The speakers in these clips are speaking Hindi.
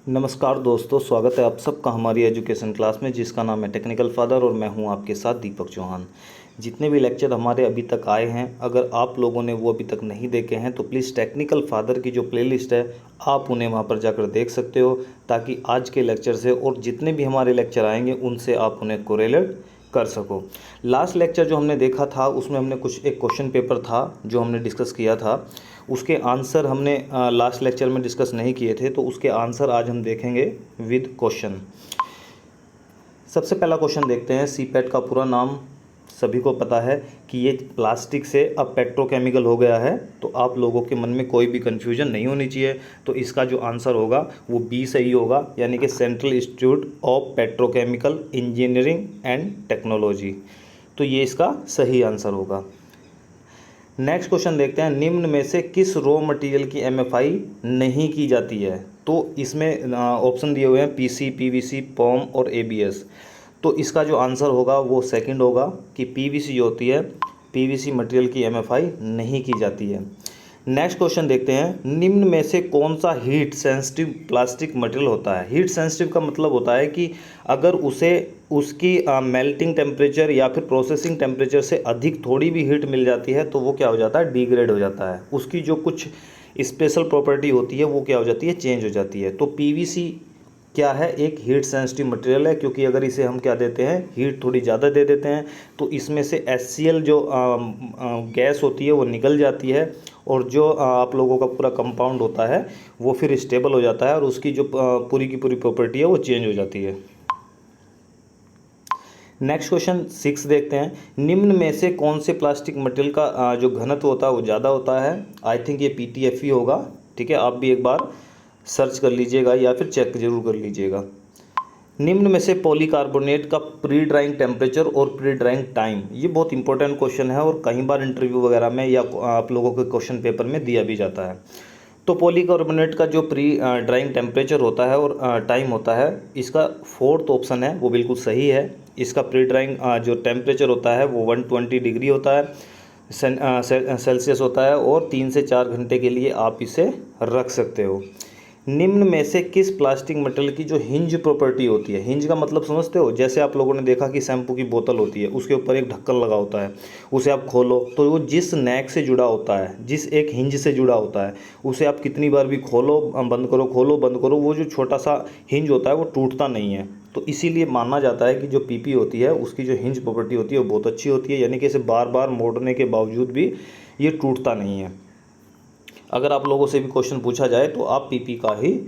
नमस्कार दोस्तों, स्वागत है आप सबका हमारी एजुकेशन क्लास में जिसका नाम है टेक्निकल फादर और मैं हूं आपके साथ दीपक चौहान। जितने भी लेक्चर हमारे अभी तक आए हैं, अगर आप लोगों ने वो अभी तक नहीं देखे हैं तो प्लीज़ टेक्निकल फादर की जो प्लेलिस्ट है आप उन्हें वहां पर जाकर देख सकते हो, ताकि आज के लेक्चर से और जितने भी हमारे लेक्चर आएंगे उनसे आप उन्हें कोरिलेट कर सको। लास्ट लेक्चर जो हमने देखा था उसमें हमने एक क्वेश्चन पेपर था जो हमने डिस्कस किया था, उसके आंसर हमने लास्ट लेक्चर में डिस्कस नहीं किए थे, तो उसके आंसर आज हम देखेंगे विद क्वेश्चन। सबसे पहला क्वेश्चन देखते हैं। सीपेट का पूरा नाम सभी को पता है कि ये प्लास्टिक से अब पेट्रोकेमिकल हो गया है, तो आप लोगों के मन में कोई भी कन्फ्यूजन नहीं होनी चाहिए। तो इसका जो आंसर होगा वो बी सही होगा, यानी कि central institute of petrochemical engineering and technology. तो ये इसका सही आंसर होगा। नेक्स्ट क्वेश्चन देखते हैं। निम्न में से किस रॉ मटेरियल की एमएफआई नहीं की जाती है? तो इसमें ऑप्शन दिए हुए हैं पीसी, पीवीसी, पॉम और एबीएस। तो इसका जो आंसर होगा वो सेकंड होगा कि पीवीसी जो होती है, पीवीसी मटेरियल की एमएफआई नहीं की जाती है। नेक्स्ट क्वेश्चन देखते हैं। निम्न में से कौन सा हीट सेंसिटिव प्लास्टिक मटेरियल होता है? हीट सेंसिटिव का मतलब होता है कि अगर उसे उसकी मेल्टिंग टेम्परेचर या फिर प्रोसेसिंग टेम्परेचर से अधिक थोड़ी भी हीट मिल जाती है तो वो क्या हो जाता है, डिग्रेड हो जाता है। उसकी जो कुछ स्पेशल प्रॉपर्टी होती है वो क्या हो जाती है, चेंज हो जाती है। तो पीवीसी क्या है, एक हीट सेंसिटिव मटेरियल है, क्योंकि अगर इसे हम क्या देते हैं, हीट थोड़ी ज़्यादा दे देते हैं तो इसमें से HCl जो गैस होती है वो निकल जाती है, और जो आप लोगों का पूरा कंपाउंड होता है वो फिर स्टेबल हो जाता है और उसकी जो पूरी की पूरी प्रॉपर्टी है वो चेंज हो जाती है। नेक्स्ट क्वेश्चन 6 देखते हैं। निम्न में से कौन से प्लास्टिक मटेरियल का जो घनत्व होता है वो ज़्यादा होता है? आई थिंक ये PTFE होगा। ठीक है, आप भी एक बार सर्च कर लीजिएगा या फिर चेक जरूर कर लीजिएगा। निम्न में से पॉलीकार्बोनेट का प्री ड्राइंग टेम्परेचर और प्री ड्राइंग टाइम, ये बहुत इंपॉर्टेंट क्वेश्चन है और कई बार इंटरव्यू वगैरह में या आप लोगों के क्वेश्चन पेपर में दिया भी जाता है। तो पॉलीकार्बोनेट का जो प्री ड्राइंग टेम्परेचर होता है और टाइम होता है, इसका फोर्थ ऑप्शन है वो बिल्कुल सही है। इसका प्री ड्राइंग जो टेम्परेचर होता है वो 120 डिग्री होता है, सेल्सियस होता है, और 3 से 4 घंटे के लिए आप इसे रख सकते हो। निम्न में से किस प्लास्टिक मटेरियल की जो हिंज प्रॉपर्टी होती है? हिंज का मतलब समझते हो? जैसे आप लोगों ने देखा कि शैम्पू की बोतल होती है, उसके ऊपर एक ढक्कन लगा होता है, उसे आप खोलो तो वो जिस नेक से जुड़ा होता है, जिस एक हिंज से जुड़ा होता है, उसे आप कितनी बार भी खोलो बंद करो, खोलो बंद करो, वो जो छोटा सा हिंज होता है वो टूटता नहीं है। तो इसीलिए माना जाता है कि जो पीपी होती है उसकी जो हिंज प्रॉपर्टी होती है वो बहुत अच्छी होती है, यानी कि इसे बार बार मोड़ने के बावजूद भी ये टूटता नहीं है। अगर आप लोगों से भी क्वेश्चन पूछा जाए तो आप पीपी का ही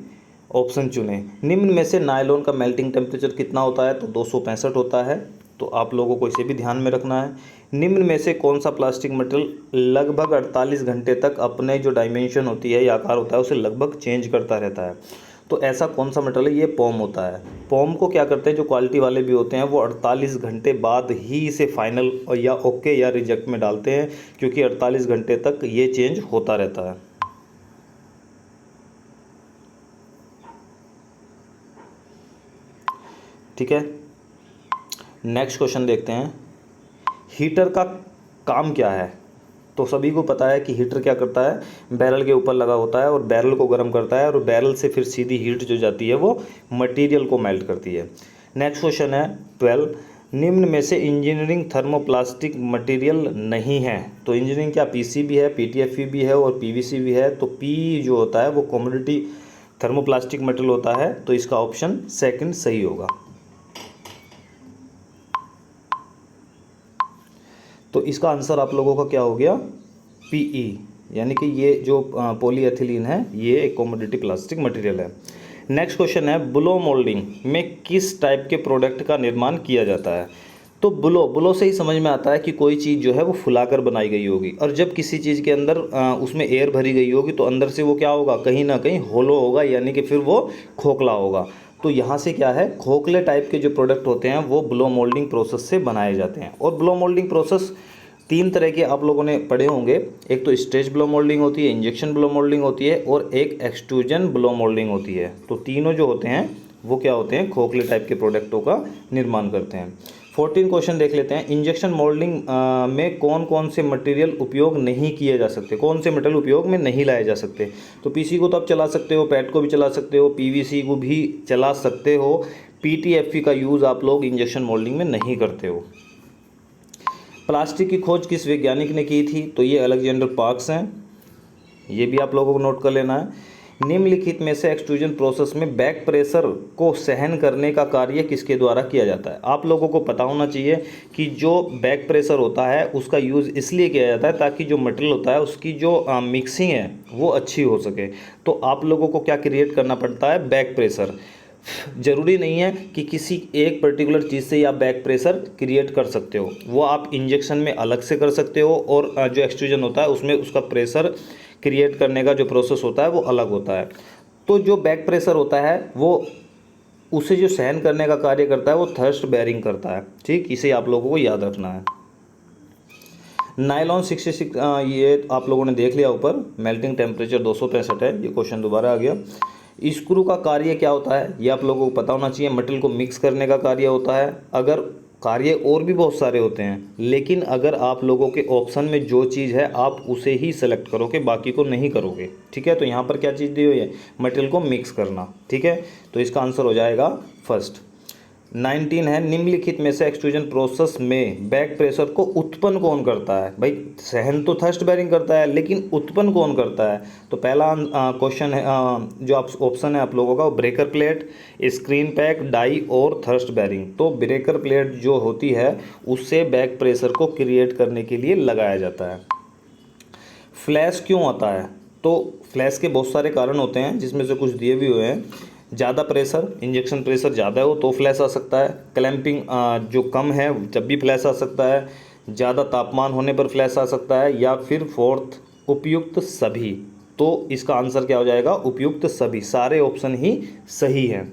ऑप्शन चुनें। निम्न में से नायलॉन का मेल्टिंग टेम्परेचर कितना होता है? तो 265 होता है, तो आप लोगों को इसे भी ध्यान में रखना है। निम्न में से कौन सा प्लास्टिक मटेरियल लगभग 48 घंटे तक अपने जो डायमेंशन होती है या आकार होता है उसे लगभग चेंज करता रहता है? तो ऐसा कौन सा मटेरियल है? ये पॉम होता है। पॉम को क्या करते हैं, जो क्वालिटी वाले भी होते हैं वो 48 घंटे बाद ही इसे फाइनल या ओके या रिजेक्ट में डालते हैं, क्योंकि 48 घंटे तक ये चेंज होता रहता है। ठीक है, नेक्स्ट क्वेश्चन देखते हैं। हीटर का काम क्या है? तो सभी को पता है कि हीटर क्या करता है, बैरल के ऊपर लगा होता है और बैरल को गर्म करता है, और बैरल से फिर सीधी हीट जो जाती है वो मटेरियल को मेल्ट करती है। नेक्स्ट क्वेश्चन है 12। निम्न में से इंजीनियरिंग थर्मोप्लास्टिक मटेरियल नहीं है? तो इंजीनियरिंग क्या पीसी भी है, पीटीएफई भी है और पीवीसी भी है। तो पी जो होता है वो कमोडिटी थर्मोप्लास्टिक मटेरियल होता है, तो इसका ऑप्शन सेकंड सही होगा। तो इसका आंसर आप लोगों का क्या हो गया, पीई, यानी कि ये जो पॉलीएथिलीन है ये एक कमोडिटी प्लास्टिक मटेरियल है। नेक्स्ट क्वेश्चन है ब्लो मोल्डिंग में किस टाइप के प्रोडक्ट का निर्माण किया जाता है? तो ब्लो से ही समझ में आता है कि कोई चीज़ जो है वो फुलाकर बनाई गई होगी, और जब किसी चीज़ के अंदर उसमें एयर भरी गई होगी तो अंदर से वो क्या होगा, कहीं ना कहीं होलो होगा, यानी कि फिर वो खोखला होगा। तो यहाँ से क्या है, खोखले टाइप के जो प्रोडक्ट होते हैं वो ब्लो मोल्डिंग प्रोसेस से बनाए जाते हैं। और ब्लो मोल्डिंग प्रोसेस 3 तरह के आप लोगों ने पढ़े होंगे। एक तो स्टेज ब्लो मोल्डिंग होती है, इंजेक्शन ब्लो मोल्डिंग होती है, और एक एक्सट्रूजन ब्लो मोल्डिंग होती है। तो तीनों जो होते हैं वो क्या होते हैं, खोखले टाइप के प्रोडक्टों का निर्माण करते हैं। 14 क्वेश्चन देख लेते हैं। इंजेक्शन मोल्डिंग में कौन कौन से मटेरियल उपयोग नहीं किए जा सकते, कौन से मटेरियल उपयोग में नहीं लाए जा सकते। तो पीसी को तो आप चला सकते हो, पैड को भी चला सकते हो, पीवीसी को भी चला सकते हो, पीटीएफई का यूज़ आप लोग इंजेक्शन मोल्डिंग में नहीं करते हो। प्लास्टिक की खोज किस वैज्ञानिक ने की थी, तो ये अलेक्जेंडर पार्क्स हैं, ये भी आप लोगों को नोट कर लेना है। निम्नलिखित में से एक्सट्रूजन प्रोसेस में बैक प्रेशर को सहन करने का कार्य किसके द्वारा किया जाता है। आप लोगों को पता होना चाहिए कि जो बैक प्रेशर होता है उसका यूज़ इसलिए किया जाता है ताकि जो मटेरियल होता है उसकी जो मिक्सिंग है वो अच्छी हो सके। तो आप लोगों को क्या क्रिएट करना पड़ता है, बैक प्रेशर। ज़रूरी नहीं है कि किसी एक पर्टिकुलर चीज़ से ही आप बैक प्रेशर क्रिएट कर सकते हो, वो आप इंजेक्शन में अलग से कर सकते हो और जो एक्सट्रूजन होता है उसमें उसका प्रेशर क्रिएट करने का जो प्रोसेस होता है वो अलग होता है। तो जो बैक प्रेशर होता है वो उसे जो सहन करने का कार्य करता है वो थर्स्ट बेयरिंग करता है। ठीक, इसे आप लोगों को याद रखना है। नायलॉन 66 ये आप लोगों ने देख लिया ऊपर, मेल्टिंग टेम्परेचर 265 है, ये क्वेश्चन दोबारा आ गया। स्क्रू का कार्य क्या होता है ये आप लोगों को पता होना चाहिए, मटेरियल को मिक्स करने का कार्य होता है। अगर कार्य और भी बहुत सारे होते हैं, लेकिन अगर आप लोगों के ऑप्शन में जो चीज़ है आप उसे ही सेलेक्ट करोगे, बाकी को नहीं करोगे। ठीक है, तो यहाँ पर क्या चीज़ दी हुई है, मटेरियल को मिक्स करना। ठीक है, तो इसका आंसर हो जाएगा फर्स्ट। 19 है, निम्नलिखित में से एक्सट्रूजन प्रोसेस में बैक प्रेशर को उत्पन्न कौन करता है। भाई सहन तो थर्स्ट बेयरिंग करता है, लेकिन उत्पन्न कौन करता है। तो पहला क्वेश्चन है जो आप ऑप्शन है आप लोगों का, breaker plate, screen pack, die और थर्स्ट बेयरिंग। तो ब्रेकर प्लेट जो होती है उससे बैक प्रेशर को क्रिएट करने के लिए लगाया जाता है। फ्लैश क्यों आता है, तो फ्लैश के बहुत सारे कारण होते हैं जिसमें से कुछ दिए भी हुए हैं। ज़्यादा प्रेशर, इंजेक्शन प्रेशर ज़्यादा हो तो फ्लैश आ सकता है। क्लैंपिंग जो कम है जब भी फ्लैश आ सकता है। ज़्यादा तापमान होने पर फ्लैश आ सकता है, या फिर फोर्थ उपयुक्त सभी। तो इसका आंसर क्या हो जाएगा, उपयुक्त सभी। सारे ऑप्शन ही सही हैं।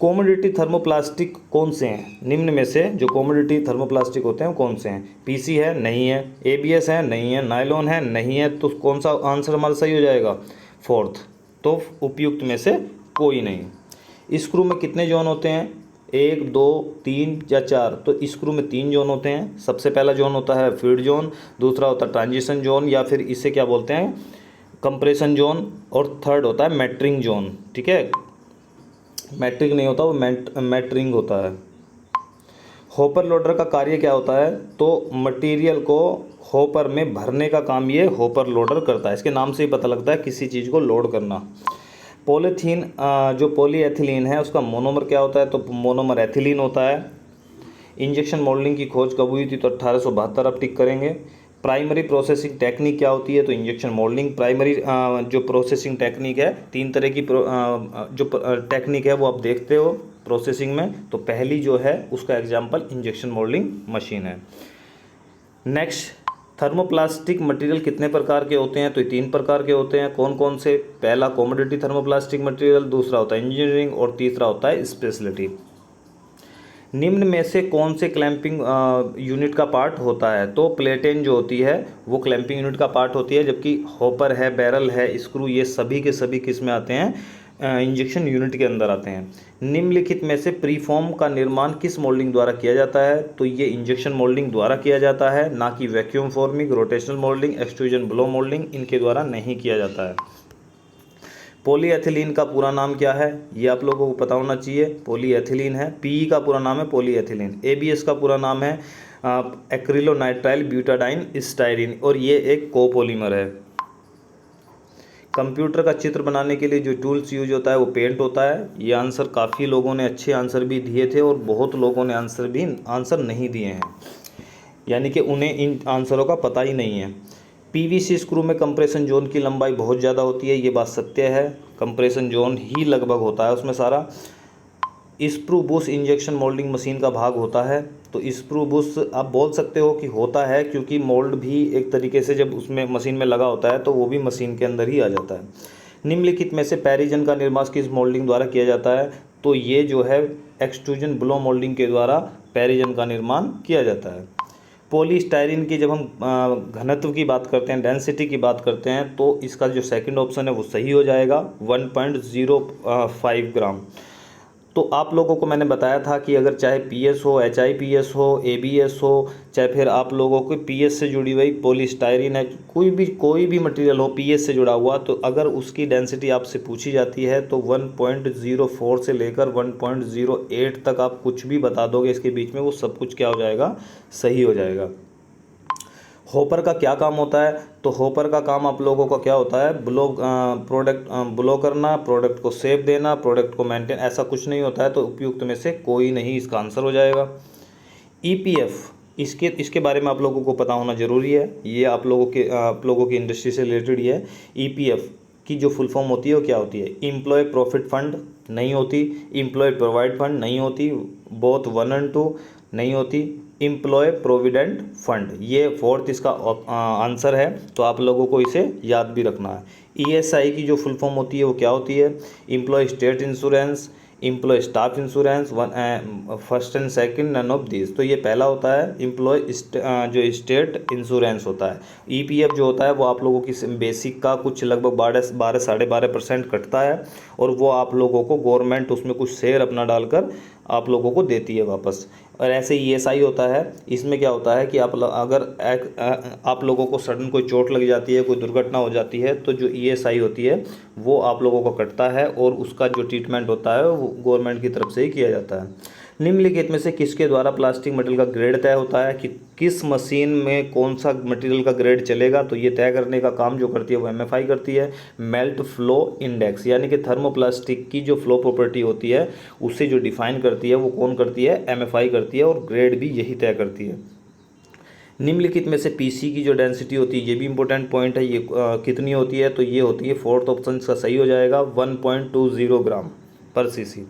कॉमोडिटी थर्मोप्लास्टिक कौन से हैं, निम्न में से जो कॉमोडिटी थर्मोप्लास्टिक होते हैं वो कौन से हैं। पीसी है, नहीं है। एबीएस है, नहीं है। नायलॉन है, नहीं है। तो कौन सा आंसर हमारा सही हो जाएगा, फोर्थ। तो उपयुक्त में से कोई नहीं। स्क्रू में कितने जोन होते हैं, 1, 2, 3 या 4। तो स्क्रू में 3 जोन होते हैं। सबसे पहला जोन होता है फीड जोन, दूसरा होता है ट्रांजिशन जोन या फिर इसे क्या बोलते हैं, कंप्रेशन जोन, और थर्ड होता है मैट्रिंग जोन। ठीक है, मैट्रिक नहीं होता, वो मैट्रिंग होता है। होपर लोडर का कार्य क्या होता है, तो मटेरियल को होपर में भरने का काम ये होपर लोडर करता है। इसके नाम से ही पता लगता है किसी चीज़ को लोड करना। पॉलीथीन जो पॉलीएथिलीन है उसका मोनोमर क्या होता है, तो मोनोमर एथिलीन होता है। इंजेक्शन मोल्डिंग की खोज कब हुई थी, तो 1872 आप टिक करेंगे। प्राइमरी प्रोसेसिंग टेक्निक क्या होती है, तो इंजेक्शन मोल्डिंग प्राइमरी जो प्रोसेसिंग टेक्निक है, 3 तरह की जो टेक्निक है वो आप देखते हो प्रोसेसिंग में। तो पहली जो है उसका एग्जाम्पल इंजेक्शन मोल्डिंग मशीन है। नेक्स्ट, थर्मोप्लास्टिक मटेरियल कितने प्रकार के होते हैं, तो 3 प्रकार के होते हैं। कौन कौन से, पहला कॉमोडिटी थर्मोप्लास्टिक मटेरियल, दूसरा होता है इंजीनियरिंग और तीसरा होता है स्पेशलिटी। निम्न में से कौन से क्लैंपिंग यूनिट का पार्ट होता है, तो प्लेटेन जो होती है वो क्लैंपिंग यूनिट का पार्ट होती है, जबकि हॉपर है, बैरल है, स्क्रू, ये सभी के सभी किस में आते हैं, इंजेक्शन यूनिट के अंदर आते हैं। निम्नलिखित में से प्रीफॉर्म का निर्माण किस मोल्डिंग द्वारा किया जाता है, तो ये इंजेक्शन मोल्डिंग द्वारा किया जाता है, ना कि vacuum forming, rotational moulding, extrusion blow moulding, इनके द्वारा नहीं किया जाता है। पॉलीएथिलीन का पूरा नाम क्या है, ये आप लोगों को पता होना चाहिए। पॉलीएथिलीन है, पीई का पूरा नाम है पॉलीएथिलीन। एबीएस का पूरा नाम है एक्रिलोनाइट्राइल ब्यूटाडाइन स्टाइरिन, और ये एक कोपोलीमर है। कंप्यूटर का चित्र बनाने के लिए जो टूल्स यूज होता है वो पेंट होता है। ये आंसर काफ़ी लोगों ने अच्छे आंसर भी दिए थे और बहुत लोगों ने आंसर नहीं दिए हैं, यानी कि उन्हें इन आंसरों का पता ही नहीं है। पीवीसी स्क्रू में कंप्रेशन जोन की लंबाई बहुत ज़्यादा होती है, ये बात सत्य है। कंप्रेशन जोन ही लगभग होता है उसमें सारा। Screw Bush injection moulding machine का भाग होता है, तो स्क्रू बुश आप बोल सकते हो कि होता है, क्योंकि मोल्ड भी एक तरीके से जब उसमें मशीन में लगा होता है तो वो भी मशीन के अंदर ही आ जाता है। निम्नलिखित में से पैरिजन का निर्माण किस मोल्डिंग द्वारा किया जाता है, तो ये जो है एक्सट्रूजन ब्लो मोल्डिंग के द्वारा पैरिजन का निर्माण किया जाता है। पॉलीस्टाइरिन की जब हम घनत्व की बात करते हैं, डेंसिटी की बात करते हैं, तो इसका जो सेकंड ऑप्शन है वो सही हो जाएगा, 1.05 ग्राम। तो आप लोगों को मैंने बताया था कि अगर चाहे पीएस हो, HIPS हो, ABS हो, चाहे फिर आप लोगों को पीएस से जुड़ी हुई पॉलीस्टायरीन है, कोई भी मटेरियल हो पीएस से जुड़ा हुआ, तो अगर उसकी डेंसिटी आपसे पूछी जाती है तो 1.04 से लेकर 1.08 तक आप कुछ भी बता दोगे इसके बीच में, वो सब कुछ क्या हो जाएगा, सही हो जाएगा। होपर का क्या काम होता है? तो होपर का काम आप लोगों का क्या होता है, ब्लो करना, प्रोडक्ट को सेव देना, प्रोडक्ट को मेंटेन, ऐसा कुछ नहीं होता है। तो उपयुक्त में से कोई नहीं इसका आंसर हो जाएगा। EPF, इसके बारे में आप लोगों को पता होना ज़रूरी है, ये आप लोगों की इंडस्ट्री से रिलेटेड ही है। EPF की जो फुल फॉर्म होती है वो क्या होती है? एम्प्लॉय प्रॉफिट फंड नहीं होती, एम्प्लॉय प्रोवाइड फंड नहीं होती, बोथ 1 और 2 नहीं होती, एम्प्लॉय प्रोविडेंट फंड, ये फोर्थ इसका आंसर है। तो आप लोगों को इसे याद भी रखना है। ESI की जो फुल फॉर्म होती है वो क्या होती है? Employ state insurance, employ staff insurance, first and second, none of this. तो ये पहला होता है एम्प्लॉय जो स्टेट इंश्योरेंस होता है। EPF जो होता है वो आप लोगों की बेसिक का कुछ लगभग 12-12.5% कटता है, और वो आप लोगों को गवर्नमेंट उसमें कुछ शेयर अपना डालकर आप लोगों को देती है वापस। और ऐसे ESI होता है, इसमें क्या होता है कि अगर आप लोगों को सडन कोई चोट लग जाती है, कोई दुर्घटना हो जाती है, तो जो ESI होती है वो आप लोगों को कटता है, और उसका जो ट्रीटमेंट होता है वो गवर्नमेंट की तरफ से ही किया जाता है। निम्नलिखित में से किसके द्वारा प्लास्टिक मटेरियल का ग्रेड तय होता है, कि किस मशीन में कौन सा मटेरियल का ग्रेड चलेगा? तो ये तय करने का काम जो करती है वो MFI करती है। मेल्ट फ्लो इंडेक्स, यानी कि थर्मोप्लास्टिक की जो फ्लो प्रॉपर्टी होती है उसे जो डिफाइन करती है वो कौन करती है? MFI करती है, और ग्रेड भी यही तय करती है। निम्नलिखित में से PC की जो डेंसिटी होती है, ये भी इंपॉर्टेंट पॉइंट है, ये कितनी होती है? तो ये होती है, फोर्थ ऑप्शन का सही हो जाएगा, 1.20 ग्राम पर cc।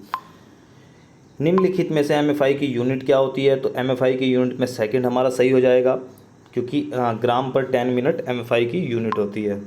निम्नलिखित में से MFI की यूनिट क्या होती है? तो MFI की यूनिट में सेकंड हमारा सही हो जाएगा, क्योंकि ग्राम पर 10 मिनट MFI की यूनिट होती है।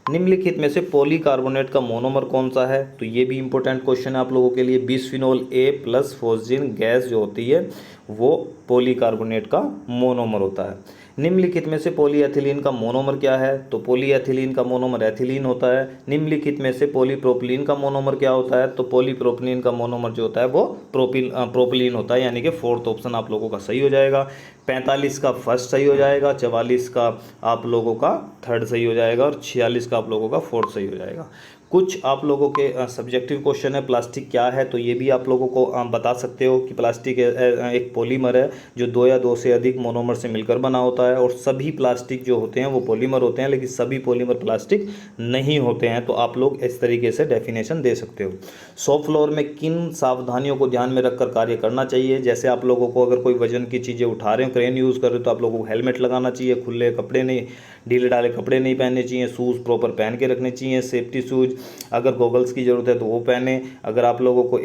निम्नलिखित में से पॉलीकार्बोनेट का मोनोमर कौन सा है? तो ये भी इंपॉर्टेंट क्वेश्चन है आप लोगों के लिए। बिस्फिनोल A प्लस फोस्जिन गैस जो होती है वो पॉलीकार्बोनेट का मोनोमर होता है। निम्नलिखित में से पॉलीएथिलीन का मोनोमर क्या है? तो पॉलीएथिलीन का मोनोमर एथिलीन होता है। निम्नलिखित में से पॉलीप्रोपिलीन का मोनोमर क्या होता है? तो पॉलीप्रोपिलीन का मोनोमर जो होता है वो प्रोपिलीन होता है, यानी कि फोर्थ ऑप्शन आप लोगों का सही हो जाएगा। 45 का फर्स्ट सही हो जाएगा, 44 का आप लोगों का थर्ड सही हो जाएगा, और 46 का आप लोगों का फोर्थ सही हो जाएगा। कुछ आप लोगों के सब्जेक्टिव क्वेश्चन है, प्लास्टिक क्या है? तो ये भी आप लोगों को बता सकते हो कि प्लास्टिक एक पॉलीमर है जो 2 या 2 से अधिक मोनोमर से मिलकर बना होता है, और सभी प्लास्टिक जो होते हैं वो पॉलीमर होते हैं, लेकिन सभी पॉलीमर प्लास्टिक नहीं होते हैं। तो आप लोग इस तरीके से डेफिनेशन दे सकते हो। शॉप फ्लोर में किन सावधानियों को ध्यान में रखकर कार्य करना चाहिए? जैसे आप लोगों को अगर कोई वजन की चीज़ें उठा रहे हो, क्रेन यूज़ कर रहे हो, तो आप लोगों को हेलमेट लगाना चाहिए, खुले कपड़े नहीं, ढीले ढाले कपड़े नहीं पहनने चाहिए, शूज़ प्रॉपर पहन के रखने चाहिए, सेफ्टी शूज़, अगर गॉगल्स की ज़रूरत है तो वो पहने, अगर आप लोगों को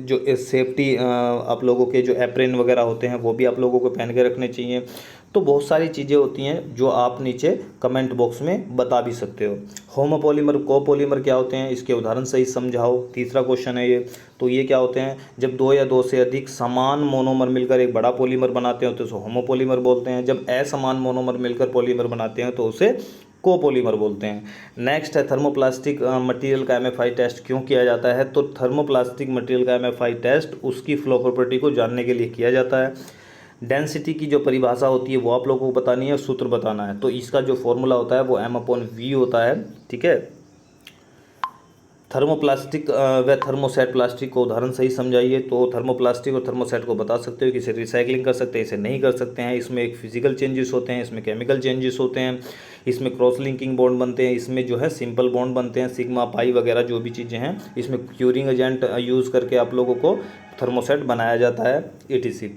जो सेफ्टी आप लोगों के जो एप्रेन वगैरह होते हैं वो भी आप लोगों को पहन के रखने चाहिए। तो बहुत सारी चीज़ें होती हैं जो आप नीचे कमेंट बॉक्स में बता भी सकते हो। होमोपॉलीमर कोपॉलीमर क्या होते हैं, इसके उदाहरण सही समझाओ, तीसरा क्वेश्चन है ये। तो ये क्या होते हैं? जब 2 या 2 से अधिक समान मोनोमर मिलकर एक बड़ा पॉलीमर बनाते हैं तो उसे होमोपॉलीमर बोलते हैं। जब असमान मोनोमर मिलकर पॉलीमर बनाते हैं तो उसे कोपॉलीमर बोलते हैं। नेक्स्ट है थर्मोप्लास्टिक मटेरियल का MFI टेस्ट क्यों किया जाता है? तो थर्मोप्लास्टिक मटेरियल का MFI टेस्ट उसकी फ्लो प्रॉपर्टी को जानने के लिए किया जाता है। डेंसिटी की जो परिभाषा होती है वो आप लोगों को बतानी है, सूत्र बताना है। तो इसका जो फॉर्मूला होता है वो M/V होता है, ठीक है। थर्मोप्लास्टिक व थर्मोसेट प्लास्टिक को उदाहरण सही समझाइए। तो थर्मोप्लास्टिक और थर्मोसेट को बता सकते हो कि इसे रिसाइकलिंग कर सकते हैं, इसे नहीं कर सकते हैं, इसमें एक फिजिकल चेंजेस होते हैं, इसमें केमिकल चेंजेस होते हैं, इसमें क्रॉस लिंकिंग बॉन्ड बनते हैं, इसमें जो है सिंपल बॉन्ड बनते हैं, सिग्मा पाई वगैरह जो भी चीज़ें हैं, इसमें क्यूरिंग एजेंट यूज़ करके आप लोगों को थर्मोसेट बनाया जाता है, etc।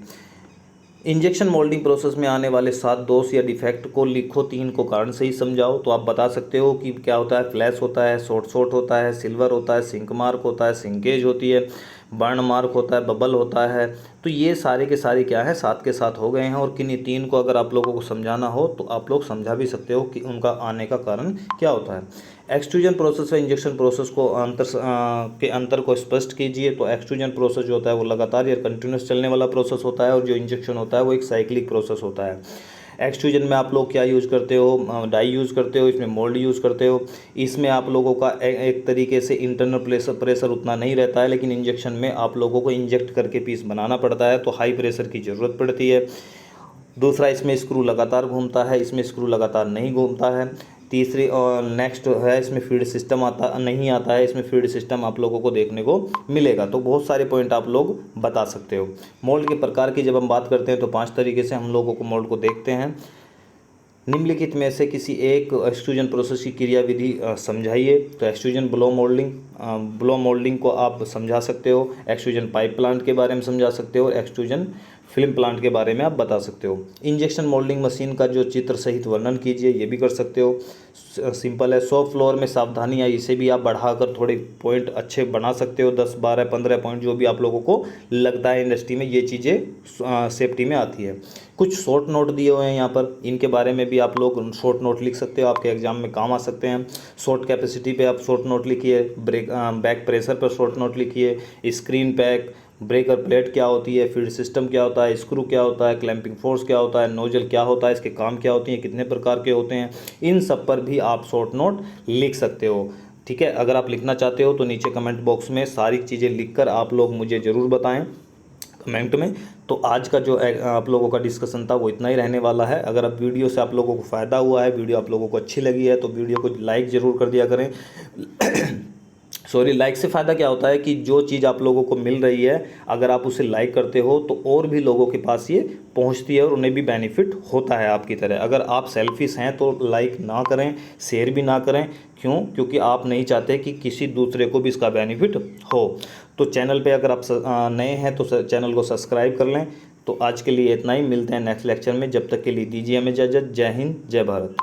इंजेक्शन मोल्डिंग प्रोसेस में आने वाले 7 दोष या डिफेक्ट को लिखो, 3 को कारण सही समझाओ। तो आप बता सकते हो कि क्या होता है? फ्लैश होता है, शॉर्ट होता है, सिल्वर होता है, सिंक मार्क होता है, सिंकेज होती है, बर्न मार्क होता है, बबल होता है। तो ये सारे के सारे क्या है? 7 के 7 हो गए हैं। और किन्हीं 3 को अगर आप लोगों को समझाना हो तो आप लोग समझा भी सकते हो कि उनका आने का कारण क्या होता है। एक्सट्रूजन प्रोसेस व इंजेक्शन प्रोसेस को अंतर को स्पष्ट कीजिए। तो एक्सट्रूजन प्रोसेस जो होता है वो लगातार या कंटिन्यूस चलने वाला प्रोसेस होता है, और जो इंजेक्शन होता है वो एक साइक्लिक प्रोसेस होता है। एक्सट्रूजन में आप लोग क्या यूज़ करते हो, डाई यूज़ करते हो, इसमें मोल्ड यूज़ करते हो। इसमें आप लोगों का एक तरीके से इंटरनल प्रेशर उतना नहीं रहता है, लेकिन इंजेक्शन में आप लोगों को इंजेक्ट करके पीस बनाना पड़ता है, तो हाई प्रेशर की ज़रूरत पड़ती है। दूसरा, इसमें स्क्रू लगातार घूमता है, इसमें स्क्रू लगातार नहीं घूमता है। तीसरी और नेक्स्ट है, इसमें फीड सिस्टम नहीं आता है, इसमें फीड सिस्टम आप लोगों को देखने को मिलेगा। तो बहुत सारे पॉइंट आप लोग बता सकते हो। मोल्ड के प्रकार की जब हम बात करते हैं तो 5 तरीके से हम लोगों को मोल्ड को देखते हैं। निम्नलिखित में से किसी एक एक्सट्रूजन प्रोसेस की क्रियाविधि समझाइए। तो एक्सट्रूजन ब्लो मोल्डिंग को आप समझा सकते हो, एक्सट्रूजन पाइप प्लांट के बारे में समझा सकते हो, और एक्सट्रूजन फिल्म प्लांट के बारे में आप बता सकते हो। इंजेक्शन मोल्डिंग मशीन का जो चित्र सहित वर्णन कीजिए, ये भी कर सकते हो। सिंपल है। शॉप फ्लोर में सावधानी है, इसे भी आप बढ़ाकर थोड़े पॉइंट अच्छे बना सकते हो, 10 12 15 पॉइंट जो भी आप लोगों को लगता है इंडस्ट्री में ये चीज़ें सेफ्टी में आती है। कुछ शॉर्ट नोट दिए हुए हैं यहाँ पर, इनके बारे में भी आप लोग शॉर्ट नोट लिख सकते हो, आपके एग्जाम में काम आ सकते हैं। शॉर्ट कैपेसिटी पे आप शॉर्ट नोट लिखिए, बैक प्रेशर पर शॉर्ट नोट लिखिए, स्क्रीन पैक, ब्रेकर प्लेट क्या होती है, फीड सिस्टम क्या होता है, स्क्रू क्या होता है, क्लैंपिंग फोर्स क्या होता है, नोजल क्या होता है, इसके काम क्या होती हैं, कितने प्रकार के होते हैं, इन सब पर भी आप शॉर्ट नोट लिख सकते हो। ठीक है। अगर आप लिखना चाहते हो तो नीचे कमेंट बॉक्स में सारी चीज़ें लिखकर आप लोग मुझे ज़रूर बताएं कमेंट में। तो आज का जो आप लोगों का डिस्कशन था वो इतना ही रहने वाला है। अगर आप वीडियो से आप लोगों को फ़ायदा हुआ है, वीडियो आप लोगों को अच्छी लगी है, तो वीडियो को लाइक ज़रूर कर दिया करें। सॉरी, लाइक से फ़ायदा क्या होता है कि जो चीज़ आप लोगों को मिल रही है, अगर आप उसे लाइक करते हो तो और भी लोगों के पास ये पहुंचती है और उन्हें भी बेनिफिट होता है आपकी तरह। अगर आप सेल्फिश हैं तो लाइक ना करें, शेयर भी ना करें। क्यों? क्योंकि आप नहीं चाहते कि किसी दूसरे को भी इसका बेनिफिट हो। तो चैनल पे अगर आप नए हैं तो चैनल को सब्सक्राइब कर लें। तो आज के लिए इतना ही, मिलते हैं नेक्स्ट लेक्चर में। जब तक के लिए दीजिए हमें इजाज़त। जय हिंद, जय भारत।